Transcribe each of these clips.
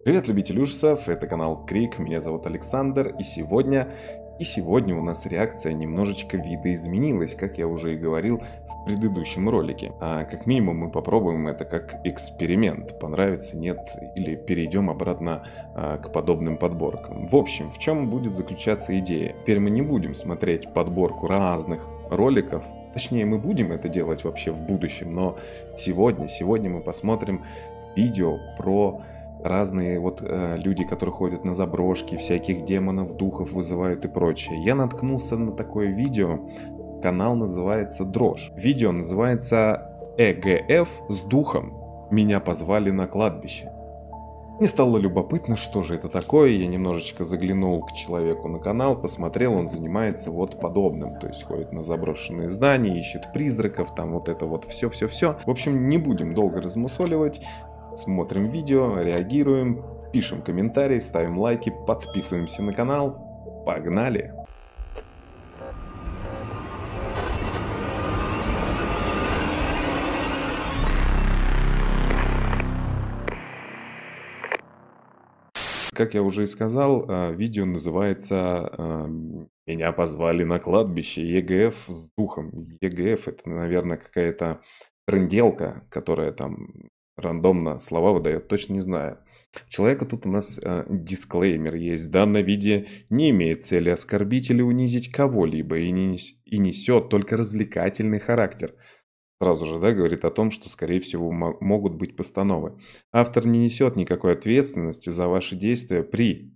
Привет, любители ужасов, это канал Крик, меня зовут Александр, и сегодня у нас реакция немножечко видоизменилась, как я уже и говорил в предыдущем ролике. Как минимум мы попробуем это как эксперимент, понравится, нет, или перейдем обратно к подобным подборкам. В общем, в чем будет заключаться идея? Теперь мы не будем смотреть подборку разных роликов, точнее мы будем это делать вообще в будущем, но сегодня мы посмотрим видео про разные люди, которые ходят на заброшки, всяких демонов, духов вызывают и прочее. Я наткнулся на такое видео, канал называется Дрожь. Видео называется «ЭГФ с духом. Меня позвали на кладбище». Мне стало любопытно, что же это такое. Я немножечко заглянул к человеку на канал, посмотрел, он занимается вот подобным. То есть ходит на заброшенные здания, ищет призраков, там вот это вот все. В общем, не будем долго размусоливать. Смотрим видео, реагируем, пишем комментарии, ставим лайки, подписываемся на канал. Погнали! Как я уже и сказал, видео называется «Меня позвали на кладбище. ЕГФ с духом». ЕГФ — это, наверное, какая-то трынделка, которая там рандомно слова выдает, точно не знаю. У человека тут у нас дисклеймер есть. Данное видео не имеет цели оскорбить или унизить кого-либо и несет только развлекательный характер. Сразу же, говорит о том, что, скорее всего, могут быть постановы. Автор не несет никакой ответственности за ваши действия при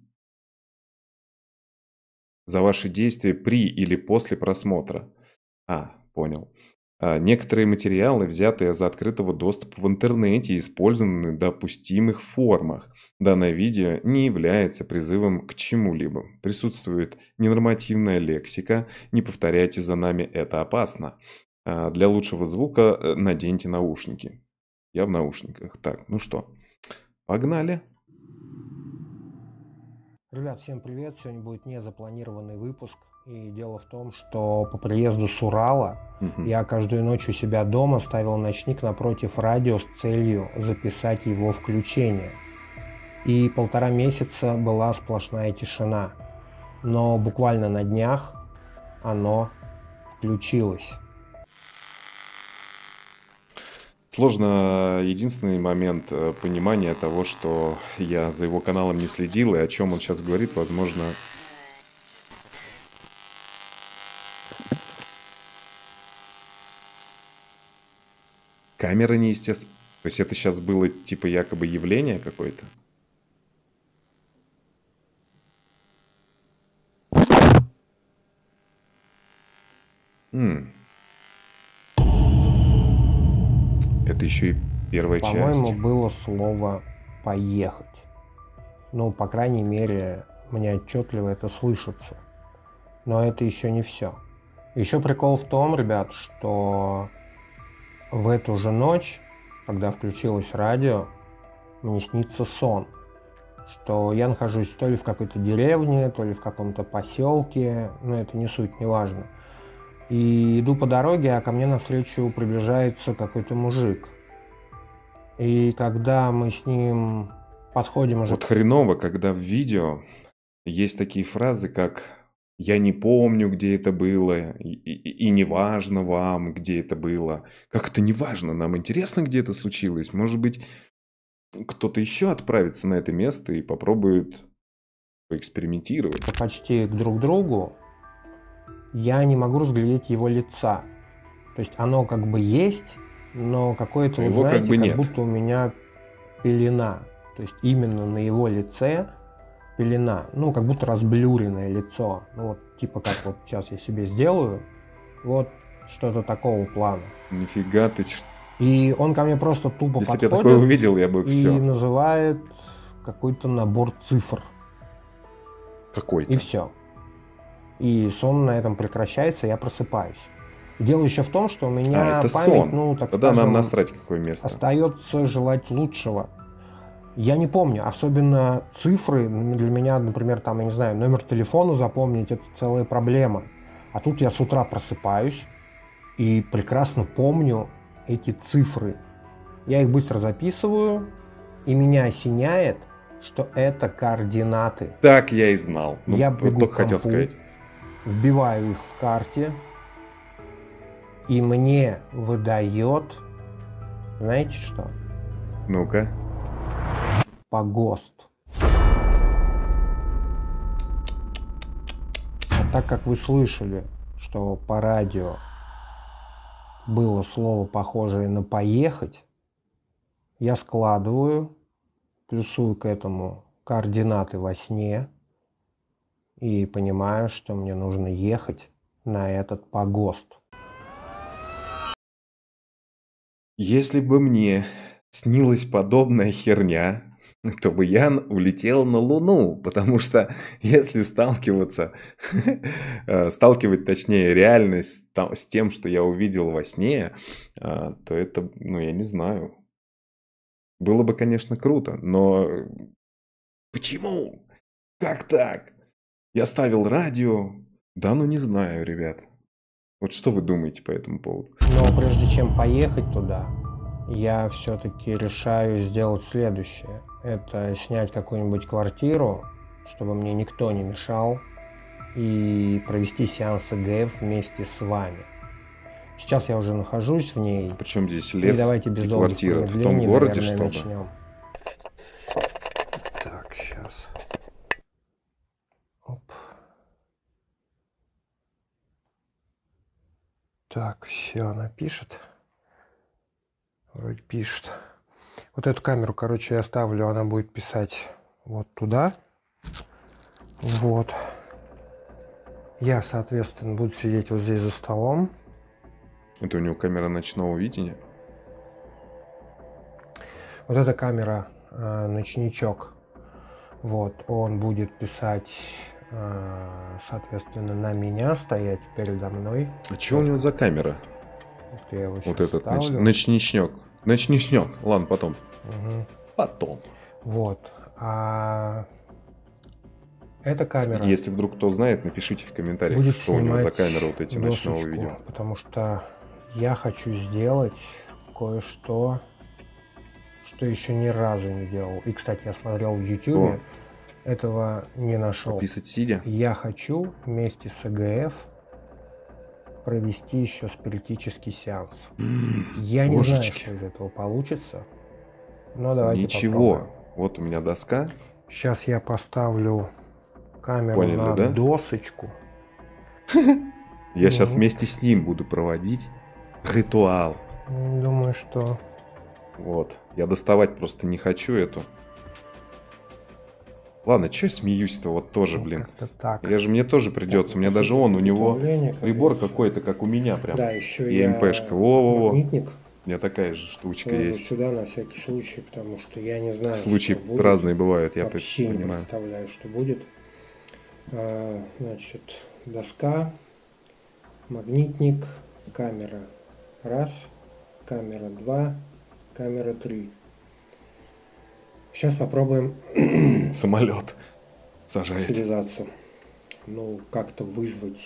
или после просмотра. Понял. Некоторые материалы, взятые из открытого доступа в интернете, использованы в допустимых формах. Данное видео не является призывом к чему-либо. Присутствует ненормативная лексика. Не повторяйте за нами, это опасно. Для лучшего звука наденьте наушники. Я в наушниках. Так, ну что, погнали. Ребят, всем привет! Сегодня будет незапланированный выпуск. И дело в том, что по приезду с Урала я каждую ночь у себя дома ставил ночник напротив радио с целью записать его включение. И 1,5 месяца была сплошная тишина. Но буквально на днях оно включилось. Сложно единственный момент понимания того, что я за его каналом не следил, и о чем он сейчас говорит, возможно... Камера неестественная. То есть это сейчас было типа якобы явление какое-то? Это еще и первая часть. По-моему, было слово «поехать». Ну, по крайней мере, мне отчетливо это слышится. Но это еще не все. Еще прикол в том, ребят, что в эту же ночь, когда включилось радио, мне снится сон. Что я нахожусь то ли в какой-то деревне, то ли в каком-то поселке, но это не суть, не важно. И иду по дороге, а ко мне навстречу приближается какой-то мужик. И когда мы с ним подходим уже... Вот хреново, когда в видео есть такие фразы, как «я не помню, где это было», и «не важно вам, где это было». Как это не важно? Нам интересно, где это случилось. Может быть, кто-то еще отправится на это место и попробует поэкспериментировать. Почти друг к другу. Я не могу разглядеть его лица. То есть оно как бы есть, но какое-то, его знаете, как бы нет. будто у меня пелена. То есть именно на его лице пелена. Ну, как будто разблюренное лицо. Ну, вот типа как вот сейчас я себе сделаю. Вот что-то такого плана. Нифига ты... И он ко мне просто тупо Если подходит. бы я такое увидел, я бы и все. называет какой-то набор цифр. Какой-то. И все. И сон на этом прекращается, я просыпаюсь. Дело еще в том, что у меня это память, сон. ну, так Тогда скажем, нам насрать, какое место. Остается желать лучшего. Я не помню, особенно цифры, для меня, например, там, я не знаю, номер телефона запомнить — это целая проблема. А тут я с утра просыпаюсь и прекрасно помню эти цифры. Я их быстро записываю, и меня осеняет, что это координаты. Так я и знал. Ну, Я вот бегу только к хотел компу, сказать. вбиваю их в карте, и мне выдает, знаете что? Ну-ка. Погост. А так как вы слышали, что по радио было слово, похожее на «поехать», я складываю, плюсую к этому координаты во сне и понимаю, что мне нужно ехать на этот погост. Если бы мне снилась подобная херня, то бы я улетел на Луну, потому что если сталкивать, точнее, реальность с тем, что я увидел во сне, то это, ну, я не знаю. Было бы, конечно, круто, но почему? Как так? Я ставил радио. Да, ну не знаю, ребят. Вот что вы думаете по этому поводу? Но прежде чем поехать туда, я все-таки решаю сделать следующее. Это снять какую-нибудь квартиру, чтобы мне никто не мешал, и провести сеанс ЭГФ вместе с вами. Сейчас я уже нахожусь в ней, Причем здесь и лес давайте без и долгих квартира? В том промедлений, городе, наверное, чтобы? начнем. Так, сейчас. Оп. Так, все, она пишет. Вроде пишет. Вот эту камеру, короче, я ставлю, она будет писать вот туда. Вот. Я, соответственно, буду сидеть вот здесь за столом. Это у него камера ночного видения? Вот эта камера, ночничок. Вот, он будет писать, соответственно, на меня, стоять передо мной. А что у него за камера? Вот я его Вот сейчас этот ставлю. ночничнёк. Ночничнёк. Ладно, потом. Угу. Потом. Вот. А эта камера Если вдруг кто знает, напишите в комментариях, будет что у него за снимать камера вот эти ночного досочку, видео. потому что я хочу сделать кое-что, что еще ни разу не делал. И, кстати, я смотрел в YouTube, этого не нашел. Пописать сидя? Я хочу вместе с ЭГФ провести еще спиритический сеанс. Я не знаю, что из этого получится, но давайте Ничего. попробуем. Вот у меня доска. Сейчас я поставлю камеру Поняли, на да? досочку. Я сейчас вместе с ним буду проводить ритуал. Думаю, что... Вот. Я доставать просто не хочу эту. Ладно, чё смеюсь-то вот тоже, блин. Как-то так. Мне тоже придется. У меня даже у него прибор есть. какой-то, как у меня прям. Да, еще И МПшка. Во-во-во. магнитник. У меня такая же штучка Ладно, есть. сюда на всякий случай, потому что я не знаю, Случаи что будет. разные бывают, я Вообще не понимаю. представляю, что будет. Значит, доска, магнитник, камера. Раз, камера 2, камера 3. Сейчас попробуем Самолет сажает. связаться. Ну, как-то вызвать,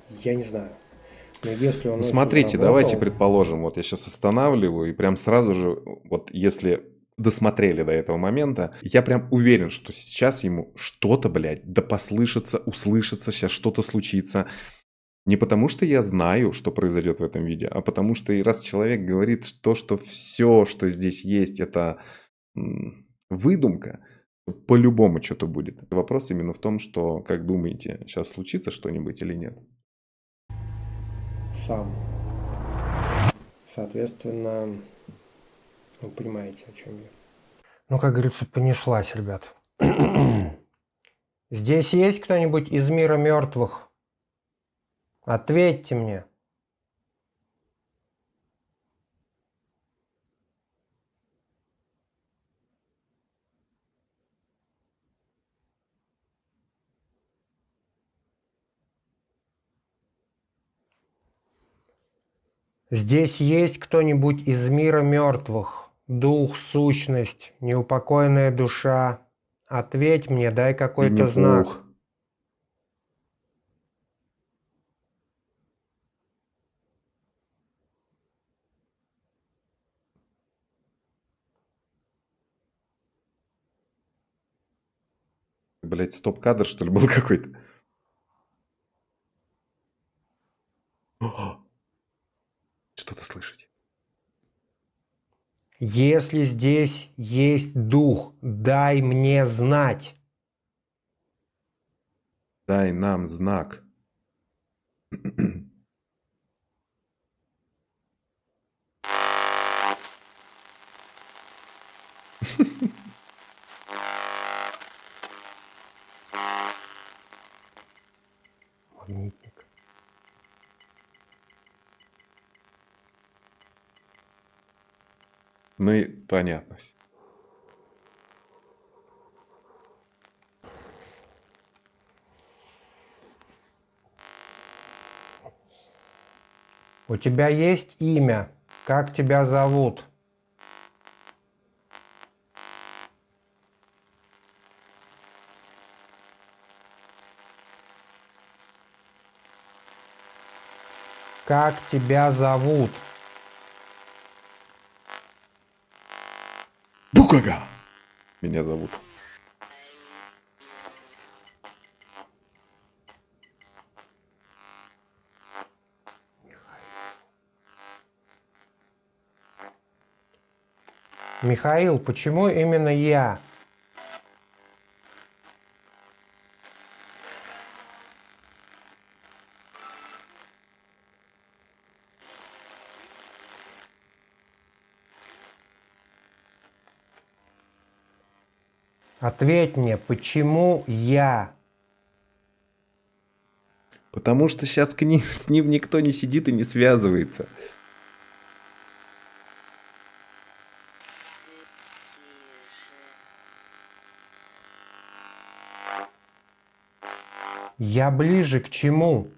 я не знаю. Но если он Ну, очень смотрите, работал, давайте предположим, вот я сейчас останавливаю, и прям сразу же, вот если досмотрели до этого момента, я прям уверен, что сейчас ему что-то, блядь, да послышится, услышится, сейчас что-то случится. Не потому, что я знаю, что произойдет в этом видео, а потому что и раз человек говорит то, что все, что здесь есть, это выдумка, то по-любому что-то будет. Вопрос именно в том, что, как думаете, сейчас случится что-нибудь или нет? сам. Соответственно, вы понимаете, о чем я. Ну, как говорится, понеслась, ребят. Здесь есть кто-нибудь из мира мертвых? Ответьте мне. Здесь есть кто-нибудь из мира мертвых? Дух, сущность, неупокоенная душа? Ответь мне, дай какой-то знак. Винни-Пух. Блять, стоп-кадр, что ли, был какой-то? Что-то слышите? Если здесь есть дух, дай мне знать. Дай нам знак. Магнитник. Ну и понятно. У тебя есть имя? Как тебя зовут? Как тебя зовут? Букага! Меня зовут. Михаил, почему именно я? Ответь мне, почему я? Потому что сейчас с ним никто не сидит и не связывается. Я ближе к чему?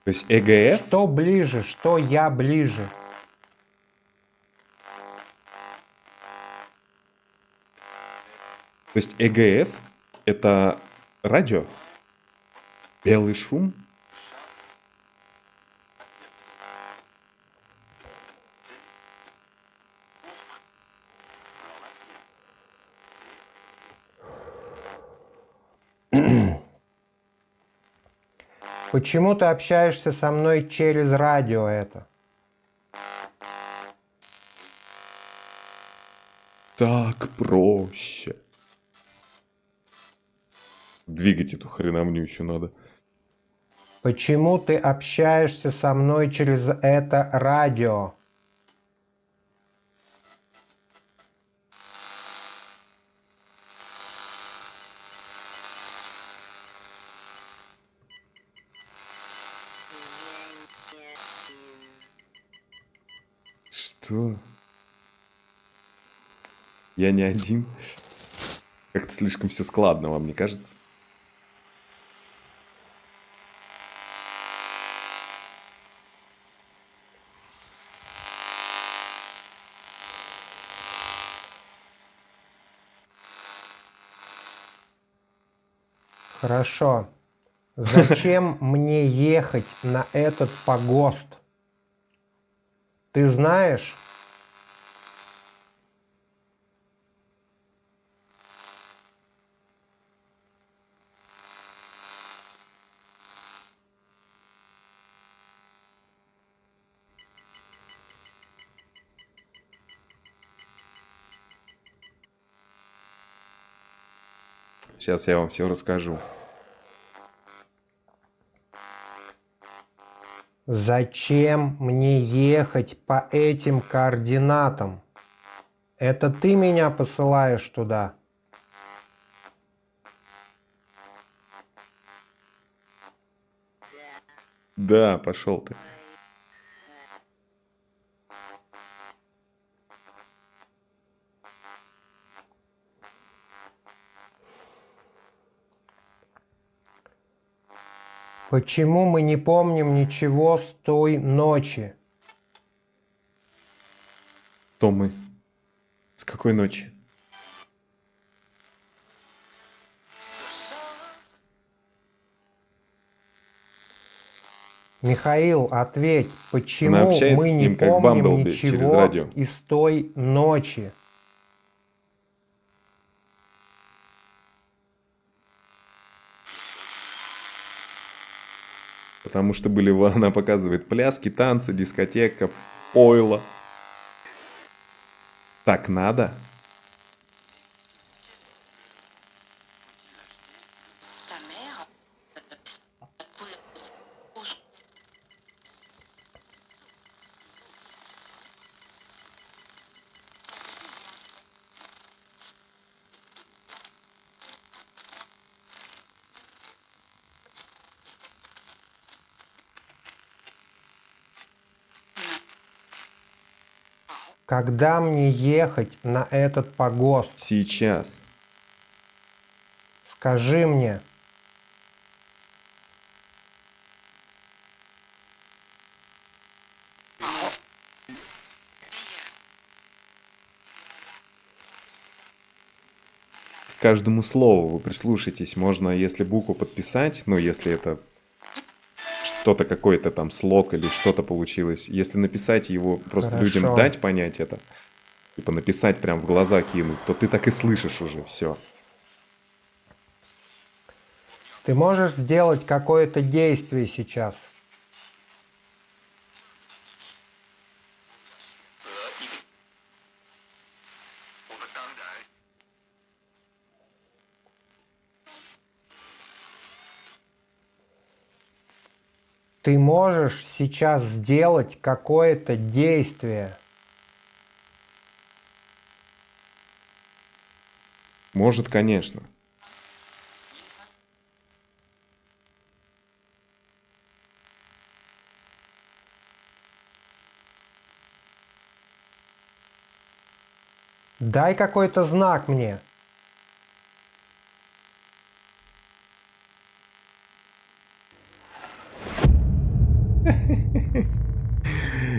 То есть ЭГФ? Что ближе? Что я ближе? То есть ЭГФ это радио? Белый шум? Почему ты общаешься со мной через радио это? Так проще. Двигать эту хреномню еще надо. Почему ты общаешься со мной через это радио? Что? Я не один. Как-то слишком все складно, вам не кажется? Хорошо. Зачем мне ехать на этот погост? Ты знаешь? Сейчас я вам все расскажу. Зачем мне ехать по этим координатам? Это ты меня посылаешь туда? Да, пошел ты. Почему мы не помним ничего с той ночи? Кто мы? С какой ночи? Михаил, ответь, Она почему общается мы с не ним как помним Бамблби через ничего радио. из той ночи? потому что были, она показывает пляски, танцы, дискотека, пойло. Так надо? Когда мне ехать на этот погост? Сейчас. Скажи мне. К каждому слову вы прислушайтесь. Можно, если букву подписать, ну, если это что-то, какой-то там слог или что-то получилось. Если написать его, просто людям Хорошо. дать понять это, типа написать прям в глаза кинуть, то ты так и слышишь уже все. Ты можешь сделать какое-то действие сейчас? Ты можешь сейчас сделать какое-то действие? Может, конечно. Дай какой-то знак мне.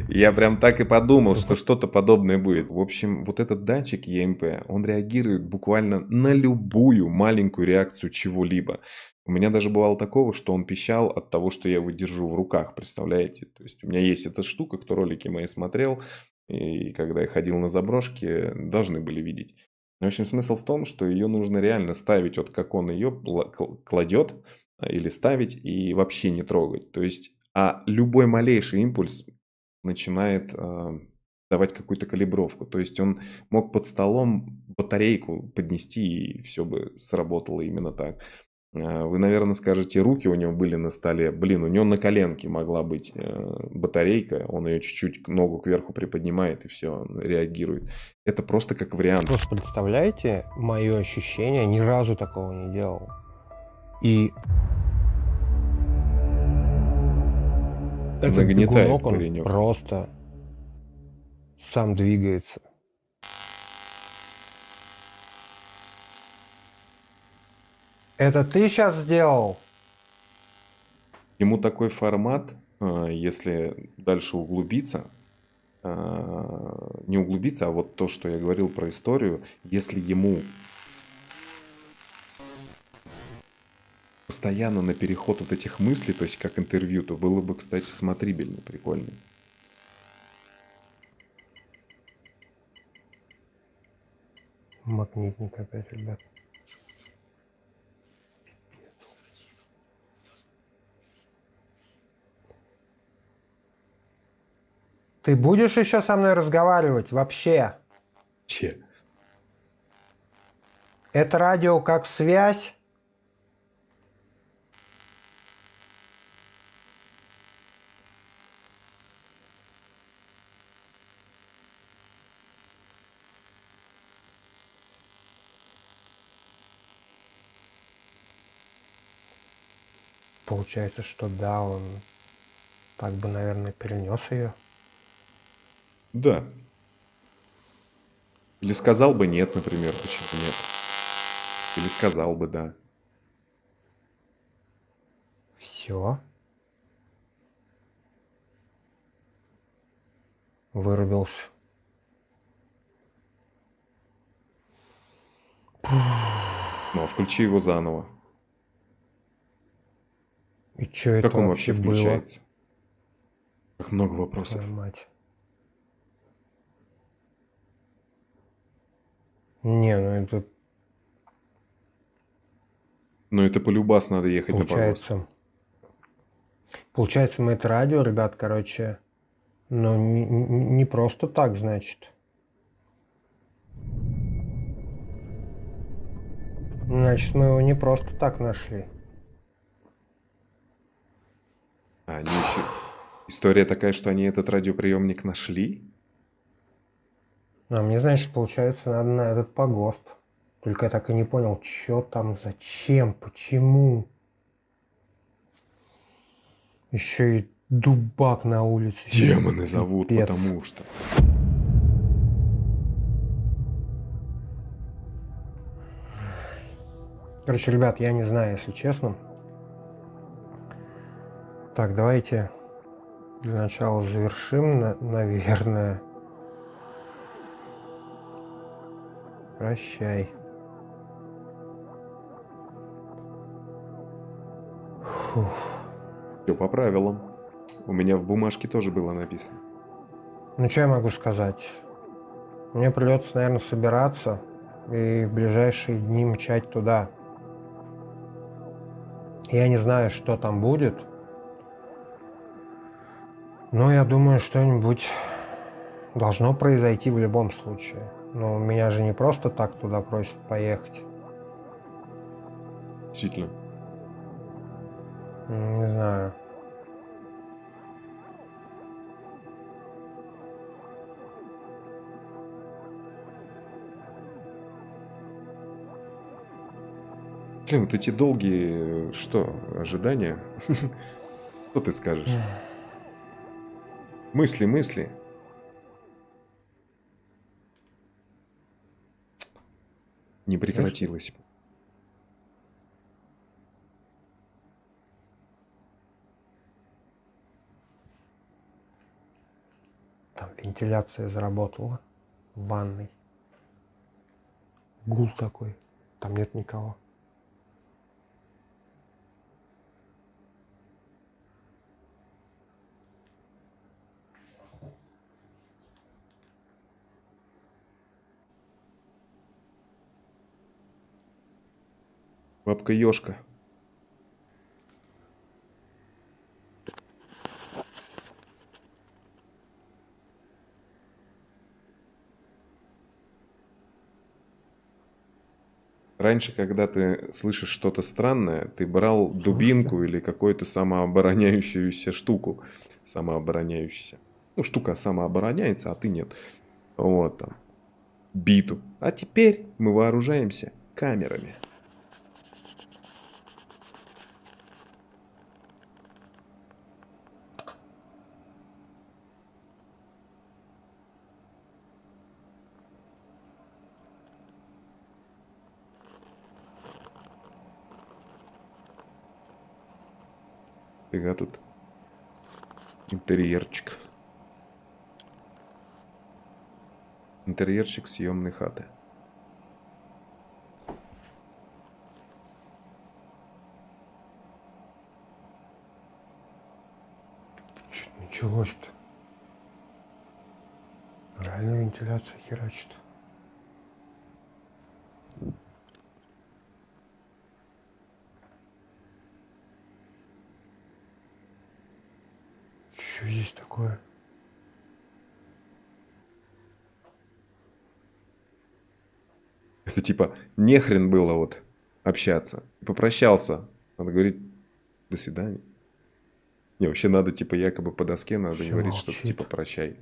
Я прям так и подумал, что что-то подобное будет. В общем, вот этот датчик EMP, он реагирует буквально на любую маленькую реакцию чего-либо. У меня даже бывало такого, что он пищал от того, что я его держу в руках, представляете? То есть у меня есть эта штука, кто ролики мои смотрел, и когда я ходил на заброшки, должны были видеть. В общем, смысл в том, что ее нужно реально ставить, вот как он ее кладет, или ставить и вообще не трогать. То есть, а любой малейший импульс начинает давать какую-то калибровку. То есть он мог под столом батарейку поднести, и все бы сработало именно так. Вы, наверное, скажете, руки у него были на столе. Блин, у него на коленке могла быть батарейка. Он ее чуть-чуть ногу кверху приподнимает, и все, реагирует. Это просто как вариант. Просто представляете мое ощущение? Ни разу такого не делал. И этот Нагнетает бегунок, он паренек. просто сам двигается. Это ты сейчас сделал? Ему такой формат, если дальше углубиться, не углубиться, а вот то, что я говорил про историю, если ему постоянно на переход вот этих мыслей, то есть как интервью, то было бы, кстати, смотрибельно, прикольно. Магнитник опять, ребят. Ты будешь еще со мной разговаривать вообще? Че? Это радио как связь? Получается, что да, он так бы, наверное, перенес ее. Да. Или сказал бы нет, например, почему нет. Или сказал бы да. Все. Вырубился. Ну, а включи его заново. И что это Как он вообще вообще было? включается? Как много вопросов. Твою мать. Не, ну это Но это полюбас надо ехать на погост. получается... Получается, мы это радио, ребят, короче, но не просто так, значит. Значит, мы его не просто так нашли. А они еще... История такая, что они этот радиоприемник нашли? А мне, значит, получается, надо на этот погост. Только я так и не понял, что там, зачем, почему. Еще и дубак на улице. Демоны зовут, Пипец. потому что... Короче, ребят, я не знаю, если честно. Так, давайте для начала завершим, наверное. Прощай. Фух. Все по правилам. У меня в бумажке тоже было написано. Ну, что я могу сказать? Мне придется, наверное, собираться и в ближайшие дни мчать туда. Я не знаю, что там будет, но я думаю, что-нибудь должно произойти в любом случае. Но меня же не просто так туда просят поехать. Действительно. Не знаю. Блин, вот эти долгие, что, ожидания? Что ты скажешь? Мысли. Не прекратилось. Там вентиляция заработала в ванной. Гул такой. Там нет никого. Бабка-ёшка. Раньше, когда ты слышишь что-то странное, ты брал дубинку или какую-то самообороняющуюся штуку. Самообороняющуюся. Ну, штука самообороняется, а ты нет. Вот там. Биту. А теперь мы вооружаемся камерами. Фига тут интерьерчик. Интерьерчик съемной хаты. Что-то началось-то. Реально вентиляция херачит. Что здесь такое? Это типа нехрен было вот общаться. Попрощался. Надо говорить до свидания. Не, вообще надо типа якобы по доске надо Всё говорить что-то молчит. типа прощай.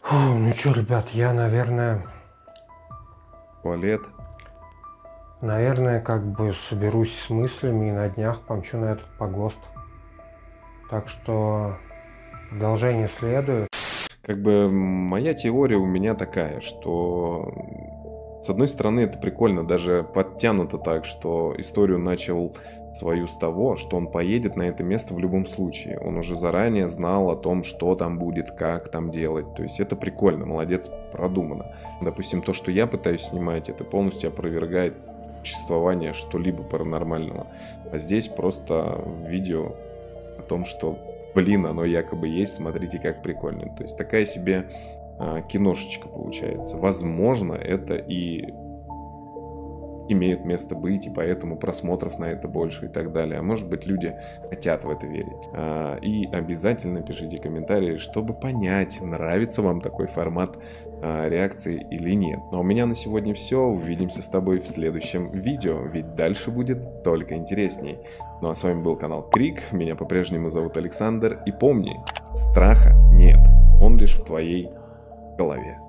Фу, ну что, ребят, я, наверное, Туалет. как бы соберусь с мыслями и на днях помчу на этот погост. Так что продолжение следует. Как бы моя теория у меня такая, что с одной стороны это прикольно, даже подтянуто так, что историю начал свою с того, что он поедет на это место в любом случае. Он уже заранее знал о том, что там будет, как там делать. То есть это прикольно, молодец, продумано. Допустим, то, что я пытаюсь снимать, это полностью опровергает существование что-либо паранормального. А здесь просто видео о том, что, блин, оно якобы есть, смотрите, как прикольно. То есть такая себе киношечка получается. Возможно, это и имеют место быть, и поэтому просмотров на это больше и так далее. А может быть, люди хотят в это верить. И обязательно пишите комментарии, чтобы понять, нравится вам такой формат реакции или нет. Ну а у меня на сегодня все. Увидимся с тобой в следующем видео, ведь дальше будет только интересней. Ну а с вами был канал Крик, меня по-прежнему зовут Александр. И помни, страха нет, он лишь в твоей голове.